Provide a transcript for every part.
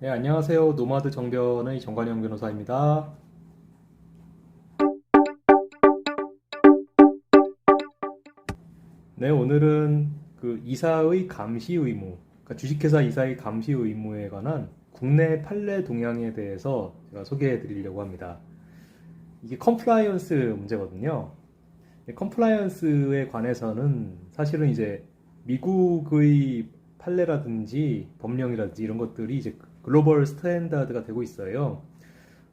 네, 안녕하세요. 노마드 정변의 정관영 변호사입니다. 네, 오늘은 그 이사의 감시 의무, 그러니까 주식회사 이사의 감시 의무에 관한 국내 판례 동향에 대해서 제가 소개해 드리려고 합니다. 이게 컴플라이언스 문제거든요. 컴플라이언스에 관해서는 사실은 이제 미국의 판례라든지 법령이라든지 이런 것들이 이제 글로벌 스탠다드가 되고 있어요.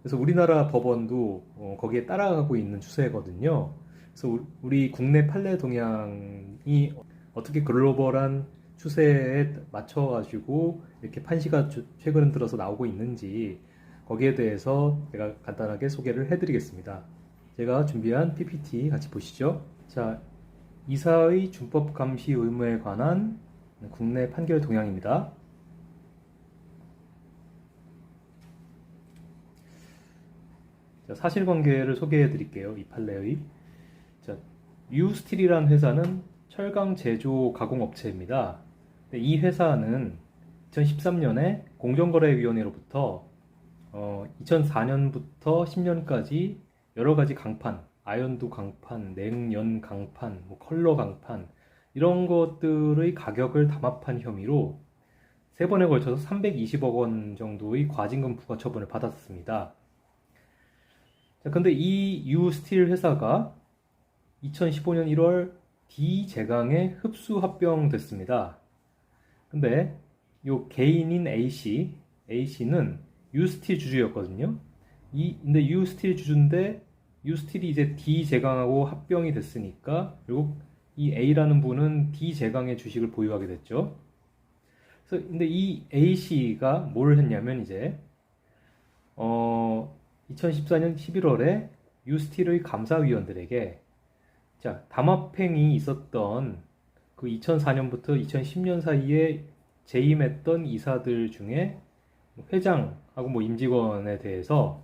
그래서 우리나라 법원도 거기에 따라가고 있는 추세거든요. 그래서 우리 국내 판례 동향이 어떻게 글로벌한 추세에 맞춰가지고 이렇게 판시가 최근 들어서 나오고 있는지 거기에 대해서 제가 간단하게 소개를 해드리겠습니다. 제가 준비한 PPT 같이 보시죠. 자, 이사의 준법 감시 의무에 관한 국내 판결 동향입니다. 자, 사실관계를 소개해 드릴게요. 이 판례의. 자, 유스틸이라는 회사는 철강 제조 가공 업체입니다. 이 회사는 2013년에 공정거래위원회로부터 2004년부터 10년까지 여러 가지 강판, 아연도 강판, 냉연 강판, 컬러 강판 이런 것들의 가격을 담합한 혐의로 세 번에 걸쳐서 320억 원 정도의 과징금 부과 처분을 받았습니다. 자, 근데 이 유스틸 회사가 2015년 1월 D제강에 흡수 합병됐습니다. 근데 요 개인인 A씨는 유스틸 주주였거든요. 근데 유스틸 주주인데 유스틸이 이제 D제강하고 합병이 됐으니까 결국 이 A라는 분은 D제강의 주식을 보유하게 됐죠. 그래서 근데 이 A씨가 뭘 했냐면 이제 2014년 11월에 유스틸의 감사위원들에게 자, 담합행위 있었던 그 2004년부터 2010년 사이에 재임했던 이사들 중에 회장하고 임직원에 대해서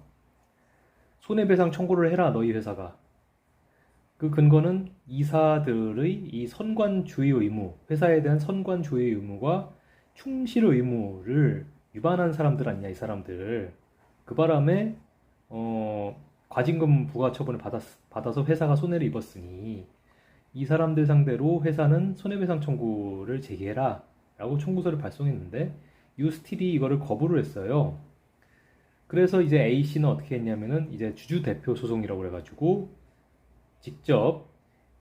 손해배상 청구를 해라, 너희 회사가. 그 근거는 이사들의 이 선관주의 의무, 회사에 대한 선관주의 의무와 충실 의무를 위반한 사람들 아니냐, 이 사람들. 그 바람에 과징금 부과 처분을 받아서 회사가 손해를 입었으니 이 사람들 상대로 회사는 손해배상 청구를 제기해라 라고 청구서를 발송했는데 유스틸이 이거를 거부를 했어요. 그래서 이제 A씨는 어떻게 했냐면은 이제 주주대표 소송이라고 그래가지고 직접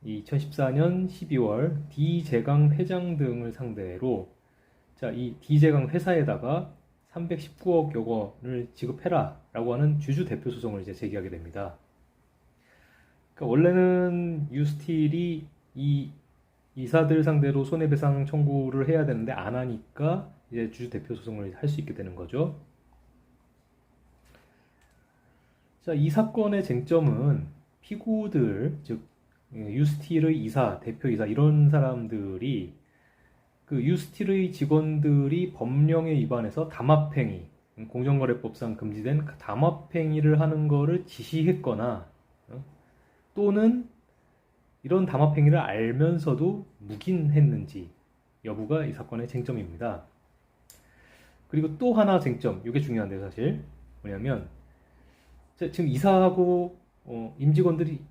2014년 12월 D제강 회장 등을 상대로 자, 이 D제강 회사에다가 319억여 원을 지급해라 라고 하는 주주 대표 소송을 이제 제기하게 됩니다. 그러니까 원래는 유스틸이 이 이사들 상대로 손해배상 청구를 해야 되는데 안 하니까 이제 주주 대표 소송을 할 수 있게 되는 거죠. 자, 이 사건의 쟁점은 피고들, 즉 유스틸의 이사, 대표이사 이런 사람들이 그 유스틸의 직원들이 법령에 위반해서 담합행위, 공정거래법상 금지된 담합행위를 하는 거를 지시했거나 또는 이런 담합행위를 알면서도 묵인했는지 여부가 이 사건의 쟁점입니다. 그리고 또 하나 쟁점, 이게 중요한데요, 사실. 뭐냐면 지금 이사하고 임직원들이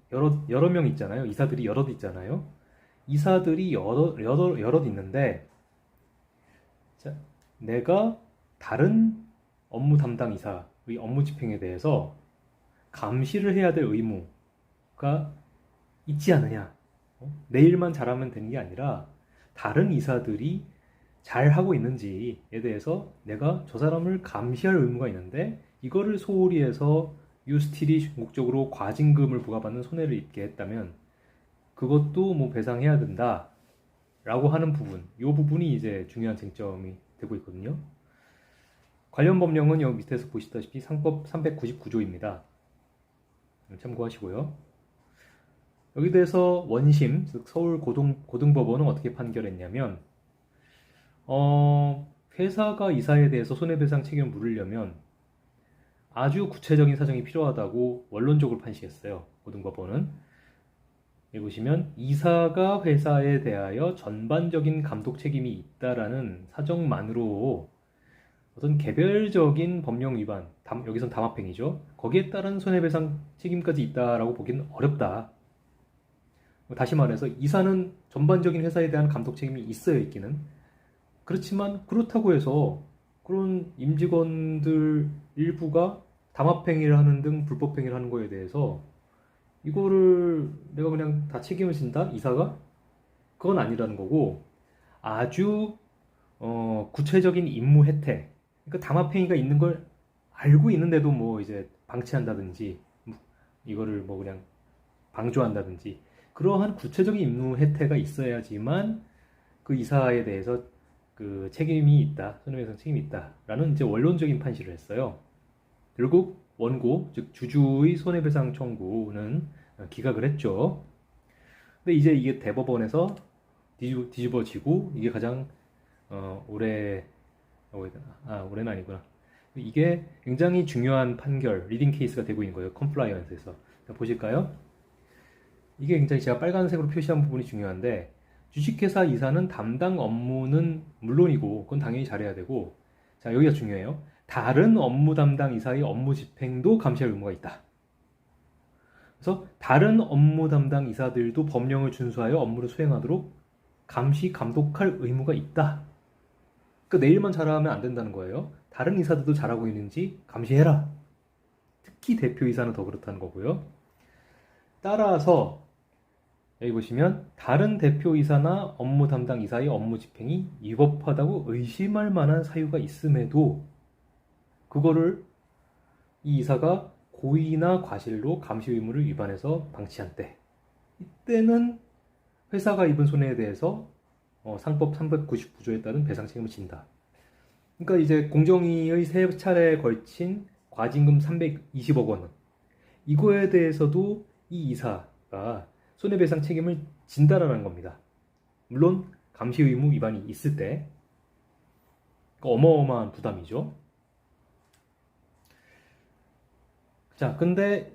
여러 명 있잖아요. 이사들이 여럿 있잖아요. 이사들이 여럿 있는데 자, 내가 다른 업무 담당 이사의 업무 집행에 대해서 감시를 해야 될 의무가 있지 않느냐. 내 일만 잘하면 되는 게 아니라 다른 이사들이 잘 하고 있는지에 대해서 내가 저 사람을 감시할 의무가 있는데 이거를 소홀히 해서 유스틸이 궁극적으로 과징금을 부과받는 손해를 입게 했다면 그것도 뭐 배상해야 된다 라고 하는 부분, 이 부분이 이제 중요한 쟁점이 되고 있거든요. 관련 법령은 여기 밑에서 보시다시피 상법 399조입니다. 참고하시고요. 여기 대해서 원심, 즉 서울 고등법원은 어떻게 판결했냐면 회사가 이사에 대해서 손해배상 책임을 물으려면 아주 구체적인 사정이 필요하다고 원론적으로 판시했어요. 고등법원은. 여기 보시면 이사가 회사에 대하여 전반적인 감독 책임이 있다라는 사정만으로 어떤 개별적인 법령 위반, 여기선 담합행위죠. 거기에 따른 손해배상 책임까지 있다라고 보기는 어렵다. 다시 말해서 이사는 전반적인 회사에 대한 감독 책임이 있어야 있기는. 그렇지만 그렇다고 해서 그런 임직원들 일부가 담합행위를 하는 등 불법행위를 하는 거에 대해서 이거를 내가 그냥 다 책임을 진다? 이사가? 그건 아니라는 거고, 아주 구체적인 임무 혜택, 그러니까 담합행위가 있는 걸 알고 있는데도 뭐 이제 방치한다든지 이거를 뭐 그냥 방조한다든지 그러한 구체적인 임무 혜택가 있어야지만 그 이사에 대해서 그 책임이 있다, 손해배상 책임이 있다라는 이제 원론적인 판시를 했어요. 결국 원고, 즉 주주의 손해배상 청구는 기각을 했죠. 근데 이제 이게 대법원에서 뒤집어지고 이게 가장 올해 올해는 아니구나. 이게 굉장히 중요한 판결, 리딩 케이스가 되고 있는 거예요. 컴플라이언스에서. 자, 보실까요? 이게 굉장히 제가 빨간색으로 표시한 부분이 중요한데, 주식회사 이사는 담당 업무는 물론이고 그건 당연히 잘해야 되고, 자, 여기가 중요해요. 다른 업무 담당 이사의 업무 집행도 감시할 의무가 있다. 그래서 다른 업무 담당 이사들도 법령을 준수하여 업무를 수행하도록 감시, 감독할 의무가 있다. 그러니까 내 일만 잘하면 안 된다는 거예요. 다른 이사들도 잘하고 있는지 감시해라. 특히 대표이사는 더 그렇다는 거고요. 따라서 여기 보시면 다른 대표이사나 업무 담당 이사의 업무 집행이 위법하다고 의심할 만한 사유가 있음에도 그거를 이 이사가 고의나 과실로 감시 의무를 위반해서 방치한 때, 이때는 회사가 입은 손해에 대해서 상법 399조에 따른 배상 책임을 진다. 그러니까 이제 공정위의 세 차례에 걸친 과징금 320억 원, 이거에 대해서도 이 이사가 손해배상 책임을 진다라는 겁니다. 물론 감시 의무 위반이 있을 때, 그러니까 어마어마한 부담이죠. 자, 근데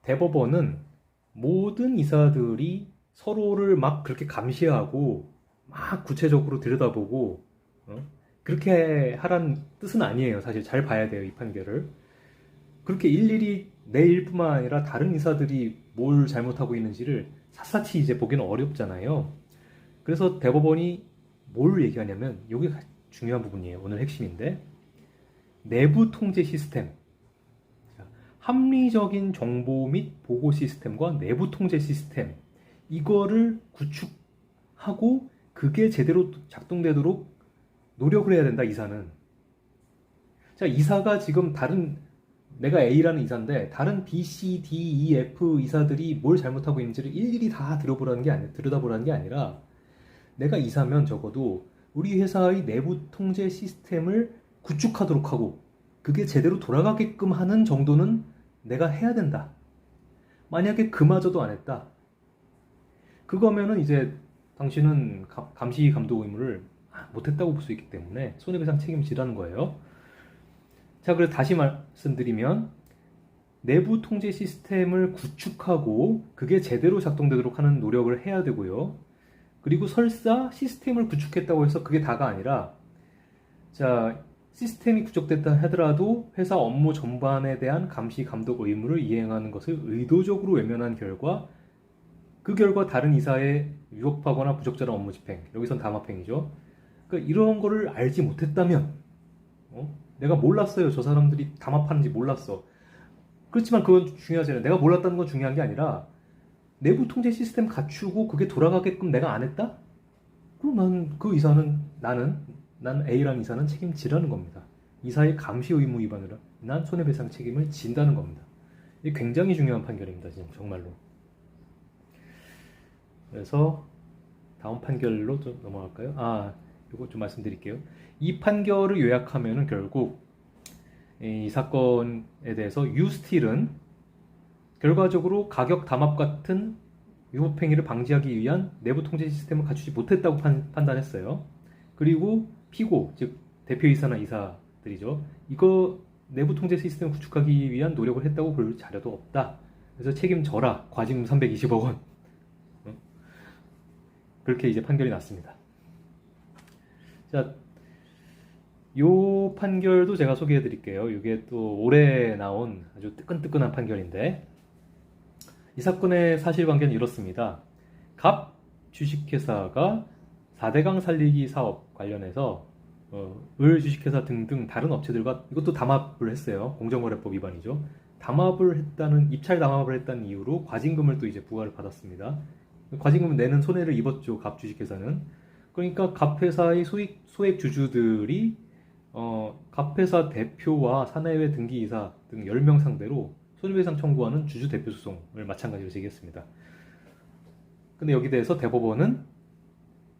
대법원은 모든 이사들이 서로를 막 그렇게 감시하고 막 구체적으로 들여다보고 그렇게 하라는 뜻은 아니에요. 사실 잘 봐야 돼요, 이 판결을. 그렇게 일일이 내 일뿐만 아니라 다른 이사들이 뭘 잘못하고 있는지를 샅샅이 이제 보기는 어렵잖아요. 그래서 대법원이 뭘 얘기하냐면, 여기가 중요한 부분이에요. 오늘 핵심인데, 내부 통제 시스템, 합리적인 정보 및 보고 시스템과 내부 통제 시스템, 이거를 구축하고 그게 제대로 작동되도록 노력을 해야 된다, 이사는. 자, 이사가 지금 내가 A라는 이사인데 다른 B, C, D, E, F 이사들이 뭘 잘못하고 있는지를 일일이 다 들여다보라는 게 아니라, 내가 이사면 적어도 우리 회사의 내부 통제 시스템을 구축하도록 하고 그게 제대로 돌아가게끔 하는 정도는 내가 해야 된다. 만약에 그마저도 안 했다, 그거면은 이제 당신은 감시 감독 의무를 못했다고 볼 수 있기 때문에 손해배상 책임을 지라는 거예요. 자, 그래서 다시 말씀드리면, 내부 통제 시스템을 구축하고 그게 제대로 작동되도록 하는 노력을 해야 되고요. 그리고 설사 시스템을 구축했다고 해서 그게 다가 아니라, 자, 시스템이 구축됐다 하더라도 회사 업무 전반에 대한 감시 감독 의무를 이행하는 것을 의도적으로 외면한 결과, 그 결과 다른 이사에 위법하거나 부적절한 업무 집행, 여기선 담합행위죠. 그러니까 이런 거를 알지 못했다면, 내가 몰랐어요. 저 사람들이 담합하는지 몰랐어. 그렇지만 그건 중요하지 않아요. 내가 몰랐다는 건 중요한 게 아니라, 내부 통제 시스템 갖추고 그게 돌아가게끔 내가 안 했다? 그럼 난 A라는 이사는 책임지라는 겁니다. 이사의 감시 의무 위반으로 인한 손해배상 책임을 진다는 겁니다. 이게 굉장히 중요한 판결입니다. 지금 정말로. 그래서 다음 판결로 좀 넘어갈까요? 이거 좀 말씀드릴게요. 이 판결을 요약하면은 결국 이 사건에 대해서 유스틸은 결과적으로 가격 담합 같은 위법행위를 방지하기 위한 내부 통제 시스템을 갖추지 못했다고 판단했어요. 그리고 피고, 즉 대표이사나 이사들이죠. 이거 내부 통제 시스템을 구축하기 위한 노력을 했다고 볼 자료도 없다. 그래서 책임져라. 과징금 320억 원. 그렇게 이제 판결이 났습니다. 자, 요 판결도 제가 소개해 드릴게요. 이게 또 올해 나온 아주 뜨끈뜨끈한 판결인데, 이 사건의 사실관계는 이렇습니다. 갑 주식회사가 4대강 살리기 사업 관련해서 을 주식회사 등등 다른 업체들과 이것도 담합을 했어요. 공정거래법 위반이죠. 입찰 담합을 했다는 이유로 과징금을 또 이제 부과를 받았습니다. 과징금 내는 손해를 입었죠. 갑 주식회사는. 그러니까 갑회사의 소액 주주들이 갑회사 대표와 사내외 등기이사 등 10명 상대로 손해배상 청구하는 주주 대표 소송을 마찬가지로 제기했습니다. 근데 여기 대해서 대법원은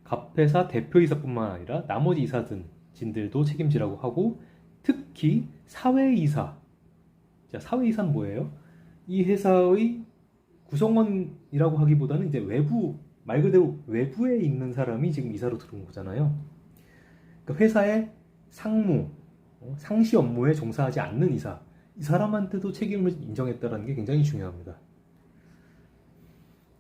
갑회사 대표이사뿐만 아니라 나머지 이사진들도 책임지라고 하고, 특히 사회이사. 자, 사회이사는 뭐예요? 이 회사의 구성원이라고 하기보다는 이제 말 그대로 외부에 있는 사람이 지금 이사로 들어온 거잖아요. 그러니까 회사의 상시 업무에 종사하지 않는 이사, 이 사람한테도 책임을 인정했다는 게 굉장히 중요합니다.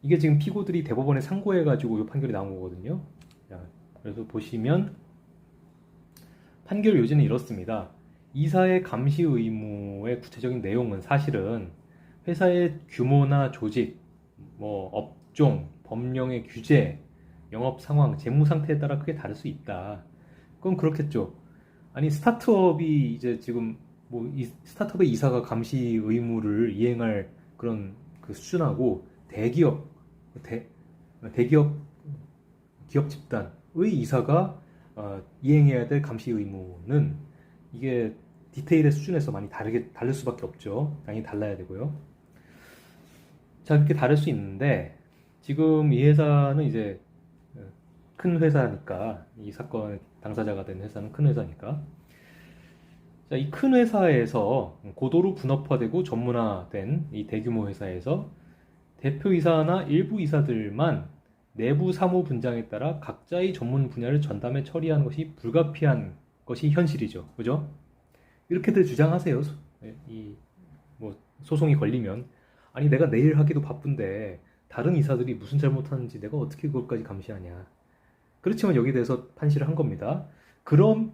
이게 지금 피고들이 대법원에 상고해가지고 이 판결이 나온 거거든요. 자, 그래서 보시면 판결 요지는 이렇습니다. 이사의 감시 의무의 구체적인 내용은 사실은 회사의 규모나 조직, 업종, 법령의 규제, 영업 상황, 재무 상태에 따라 크게 다를 수 있다. 그건 그렇겠죠. 아니, 스타트업이 이제 지금 스타트업의 이사가 감시 의무를 이행할 그런 그 수준하고, 기업 집단의 이사가 이행해야 될 감시 의무는 이게 디테일의 수준에서 많이 다를 수밖에 없죠. 당연히 달라야 되고요. 자, 이렇게 다를 수 있는데, 지금 이 회사는 이제 큰 회사니까, 이 사건 당사자가 된 회사는 큰 회사니까, 자, 이 큰 회사에서 고도로 분업화되고 전문화된 이 대규모 회사에서 대표이사나 일부 이사들만 내부 사무 분장에 따라 각자의 전문 분야를 전담해 처리하는 것이 불가피한 것이 현실이죠. 그죠? 이렇게들 주장하세요. 소송이 걸리면. 아니, 내가 내일 하기도 바쁜데 다른 이사들이 무슨 잘못하는지 내가 어떻게 그것까지 감시하냐. 그렇지만 여기에 대해서 판시를 한 겁니다. 그런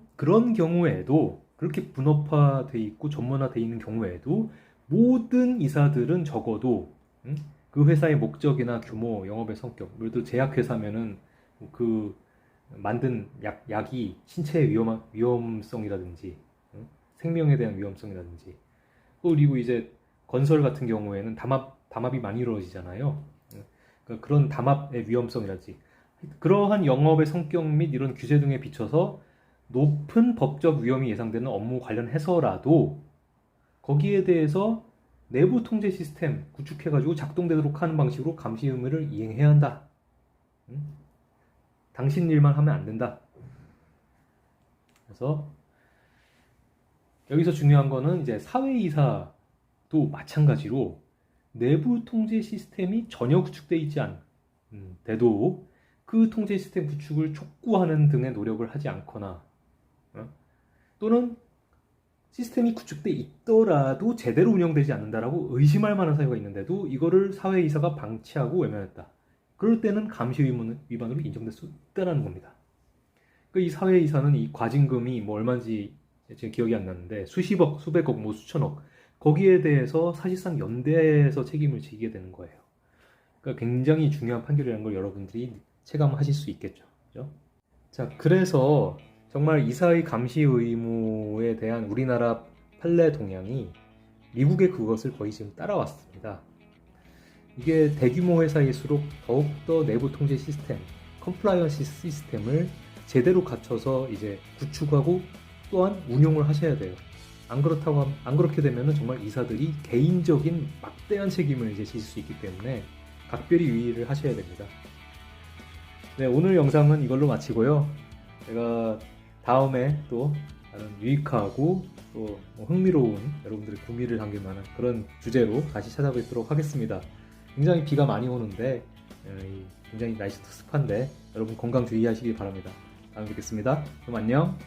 경우에도, 그렇게 분업화돼 있고 전문화돼 있는 경우에도 모든 이사들은 적어도 그 회사의 목적이나 규모, 영업의 성격, 예를 들어 제약회사면은 그 만든 약이 신체의 위험성이라든지 생명에 대한 위험성이라든지, 그리고 이제 건설 같은 경우에는 담합이 많이 이루어지잖아요. 그러니까 그런 담합의 위험성이라든지, 그러한 영업의 성격 및 이런 규제 등에 비춰서 높은 법적 위험이 예상되는 업무 관련해서라도 거기에 대해서 내부 통제 시스템 구축해가지고 작동되도록 하는 방식으로 감시 의무를 이행해야 한다. 당신 일만 하면 안 된다. 그래서 여기서 중요한 거는 이제 사회이사도 마찬가지로 내부 통제 시스템이 전혀 구축되어 있지 않대도 그 통제 시스템 구축을 촉구하는 등의 노력을 하지 않거나, 또는 시스템이 구축돼 있더라도 제대로 운영되지 않는다라고 의심할 만한 사유가 있는데도 이거를 사회이사가 방치하고 외면했다. 그럴 때는 감시 위반으로 인정될 수 있다는 겁니다. 이 사회이사는 이 과징금이 얼마인지 지금 기억이 안 나는데 수십억, 수백억, 수천억, 거기에 대해서 사실상 연대해서 책임을 지게 되는 거예요. 그러니까 굉장히 중요한 판결이라는 걸 여러분들이 체감하실 수 있겠죠. 그죠? 자, 그래서 정말 이사의 감시 의무에 대한 우리나라 판례 동향이 미국의 그것을 거의 지금 따라왔습니다. 이게 대규모 회사일수록 더욱더 내부 통제 시스템, 컴플라이언스 시스템을 제대로 갖춰서 이제 구축하고 또한 운용을 하셔야 돼요. 안 그렇게 되면은 정말 이사들이 개인적인 막대한 책임을 이제 지실 수 있기 때문에 각별히 유의를 하셔야 됩니다. 네, 오늘 영상은 이걸로 마치고요. 제가 다음에 또 다른 유익하고 또 흥미로운, 여러분들의 구미를 당길 만한 그런 주제로 다시 찾아뵙도록 하겠습니다. 굉장히 비가 많이 오는데 굉장히 날씨도 습한데 여러분 건강 주의하시기 바랍니다. 다음에 뵙겠습니다. 그럼 안녕.